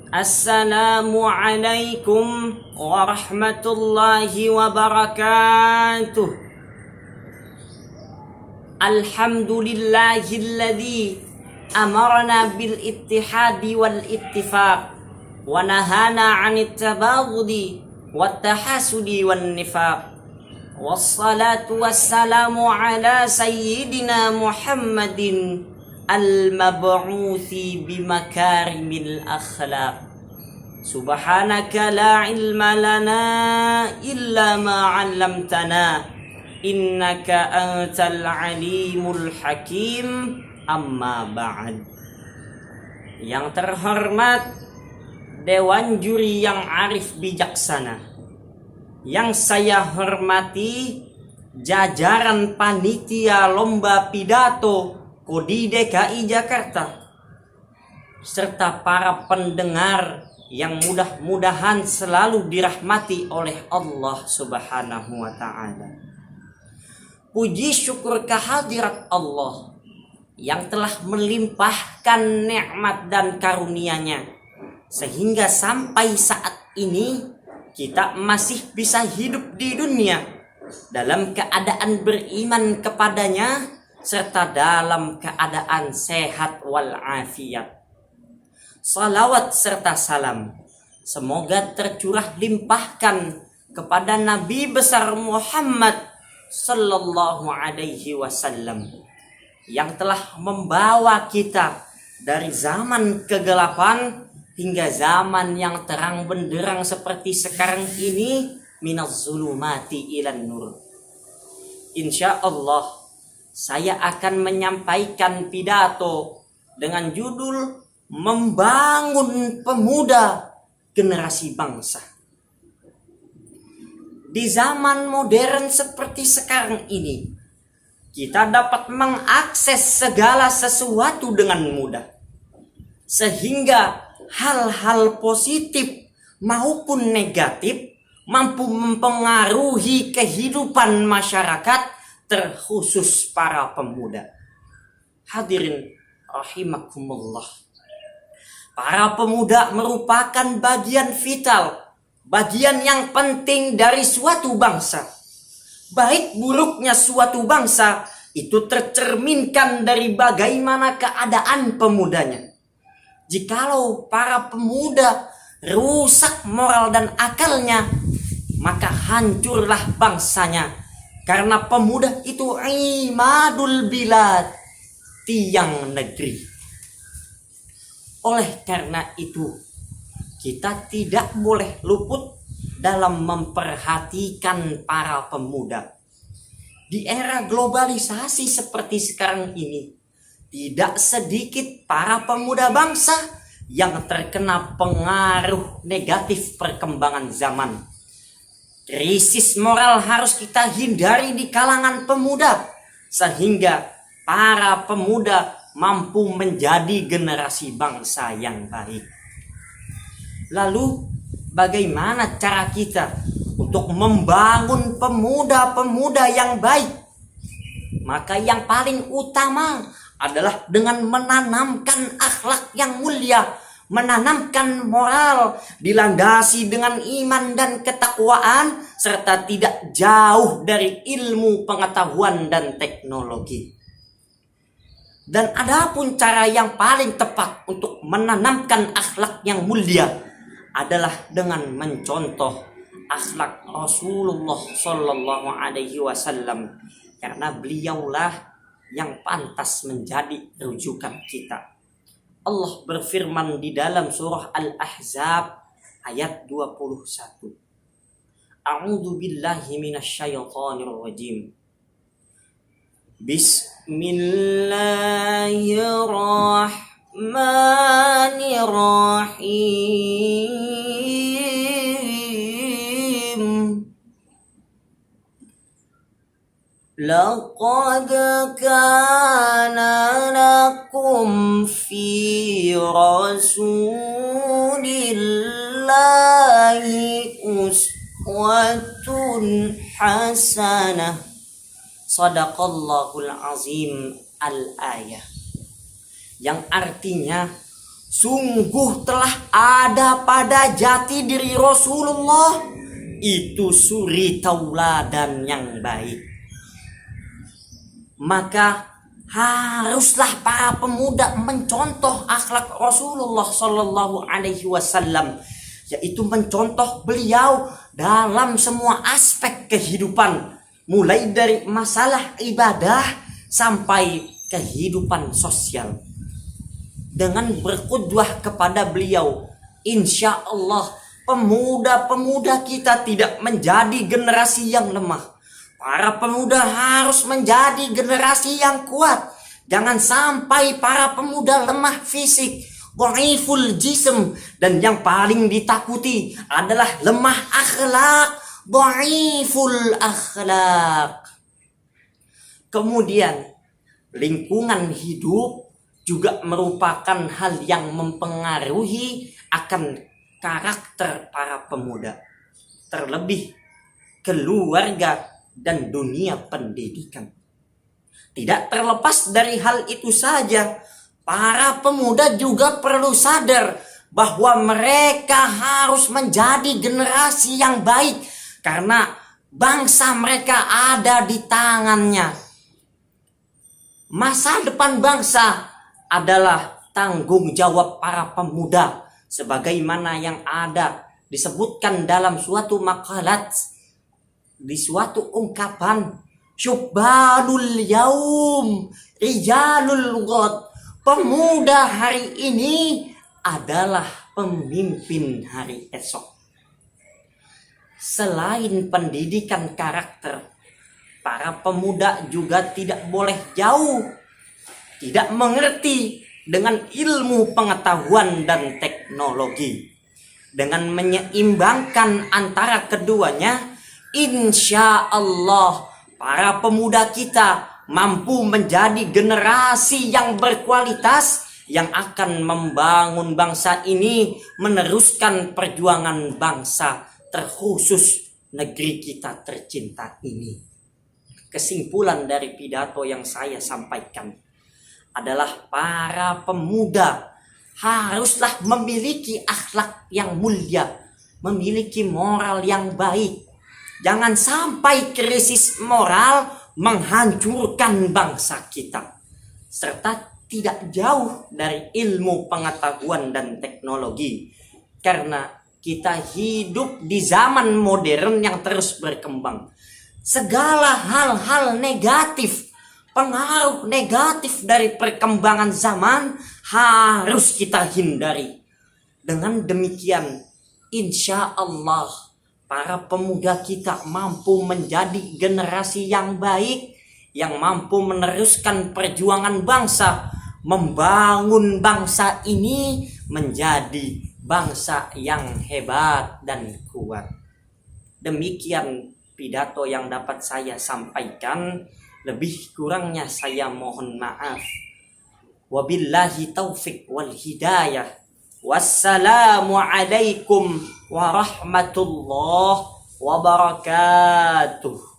Assalamualaikum warahmatullahi wabarakatuh. Alhamdulillahilladzi amarna bil ittihadi wal ittifaq wa nahana 'anit tabaghudi wat tahasudi wan nifaq. Wassalatu wassalamu ala sayyidina Muhammadin al-mab'uthi bimakarimil akhlaq. Subhanaka la ilma lana illa ma 'allamtana innaka antal alimul hakim. Amma ba'd. Yang terhormat Dewan Juri yang arif bijaksana, yang saya hormati jajaran panitia lomba pidato Kodi DKI Jakarta, serta para pendengar yang mudah-mudahan selalu dirahmati oleh Allah Subhanahu wa Ta'ala. Puji syukur kehadirat Allah yang telah melimpahkan nikmat dan karunia-Nya sehingga sampai saat ini kita masih bisa hidup di dunia dalam keadaan beriman kepadanya serta dalam keadaan sehat walafiat. Salawat serta salam semoga tercurah limpahkan kepada Nabi besar Muhammad sallallahu alaihi wasallam yang telah membawa kita dari zaman kegelapan hingga zaman yang terang benderang seperti sekarang ini, minaz zulumati ilan nur. Insya Allah saya akan menyampaikan pidato dengan judul Membangun Pemuda Generasi Bangsa. Di zaman modern seperti sekarang ini, kita dapat mengakses segala sesuatu dengan mudah. Sehingga hal-hal positif maupun negatif mampu mempengaruhi kehidupan masyarakat, terkhusus para pemuda. Hadirin rahimakumullah. Para pemuda merupakan bagian vital, bagian yang penting dari suatu bangsa. Baik buruknya suatu bangsa itu tercerminkan dari bagaimana keadaan pemudanya. Jikalau para pemuda rusak moral dan akalnya, maka hancurlah bangsanya. Karena pemuda itu imadul bilad, tiang negeri. Oleh karena itu, kita tidak boleh luput dalam memperhatikan para pemuda. Di era globalisasi seperti sekarang ini, tidak sedikit para pemuda bangsa yang terkena pengaruh negatif perkembangan zaman. Krisis moral harus kita hindari di kalangan pemuda, sehingga para pemuda mampu menjadi generasi bangsa yang baik. Lalu, bagaimana cara kita untuk membangun pemuda-pemuda yang baik? Maka yang paling utama adalah dengan menanamkan akhlak yang mulia, menanamkan moral, dilandasi dengan iman dan ketakwaan, serta tidak jauh dari ilmu pengetahuan dan teknologi. Dan adapun cara yang paling tepat untuk menanamkan akhlak yang mulia adalah dengan mencontoh akhlak Rasulullah sallallahu alaihi wasallam, karena beliaulah yang pantas menjadi rujukan kita. Allah berfirman di dalam surah Al-Ahzab ayat 21. A'udzu billahi minasyaitonir rajim. Bismillahirrahmanirrahim. Laqad kana lakum fi rasulillahi uswatun hasanah. Shadaqallahul azim al-ayah. Yang artinya, Sungguh telah ada pada jati diri Rasulullah itu suri tauladan yang baik. Maka haruslah para pemuda mencontoh akhlak Rasulullah Sallallahu Alaihi Wasallam, yaitu mencontoh beliau dalam semua aspek kehidupan, mulai dari masalah ibadah sampai kehidupan sosial. Dengan berqudwah kepada beliau, insya Allah pemuda-pemuda kita tidak menjadi generasi yang lemah. Para pemuda harus menjadi generasi yang kuat. Jangan sampai para pemuda lemah fisik, dhaiful jism, dan yang paling ditakuti adalah lemah akhlak, dhaiful akhlak. Kemudian lingkungan hidup juga merupakan hal yang mempengaruhi akan karakter para pemuda, terlebih keluarga dan dunia pendidikan. Tidak terlepas dari hal itu saja, para pemuda juga perlu sadar bahwa mereka harus menjadi generasi yang baik karena bangsa mereka ada di tangannya. Masa depan bangsa adalah tanggung jawab para pemuda, sebagaimana yang ada disebutkan dalam suatu makalat, di suatu ungkapan, syubbanul yaum rijalul ghad, pemuda hari ini adalah pemimpin hari esok. Selain pendidikan karakter, para pemuda juga tidak boleh jauh, tidak mengerti dengan ilmu pengetahuan dan teknologi. Dengan menyeimbangkan antara keduanya, insya Allah para pemuda kita mampu menjadi generasi yang berkualitas yang akan membangun bangsa ini, meneruskan perjuangan bangsa, terkhusus negeri kita tercinta ini. Kesimpulan dari pidato yang saya sampaikan adalah para pemuda haruslah memiliki akhlak yang mulia, memiliki moral yang baik. Jangan sampai krisis moral menghancurkan bangsa kita, serta tidak jauh dari ilmu pengetahuan dan teknologi, karena kita hidup di zaman modern yang terus berkembang. Segala hal-hal negatif, pengaruh negatif dari perkembangan zaman harus kita hindari. Dengan demikian, insya Allah para pemuda kita mampu menjadi generasi yang baik, yang mampu meneruskan perjuangan bangsa, membangun bangsa ini menjadi bangsa yang hebat dan kuat. Demikian pidato yang dapat saya sampaikan. Lebih kurangnya saya mohon maaf. Wabillahi taufik wal hidayah. Wassalamu alaikum warahmatullahi wabarakatuh.